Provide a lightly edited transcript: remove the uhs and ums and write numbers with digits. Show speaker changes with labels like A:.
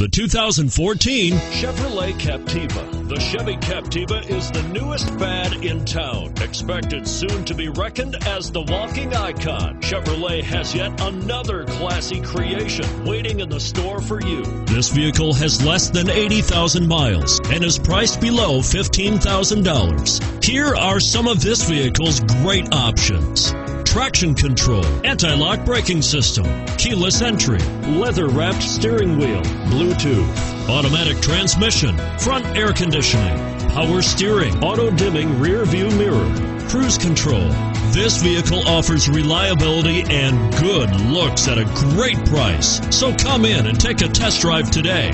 A: The 2014 Chevrolet Captiva. The Chevy Captiva is the newest fad in town, expected soon to be reckoned as the walking icon. Chevrolet has yet another classy creation waiting in the store for you. This vehicle has less than 80,000 miles and is priced below $15,000. Here are some of this vehicle's great options: traction control, anti-lock braking system, keyless entry, leather-wrapped steering wheel, Bluetooth, automatic transmission, front air conditioning, power steering, auto-dimming rear view mirror, cruise control. This vehicle offers reliability and good looks at a great price. So come in and take a test drive today.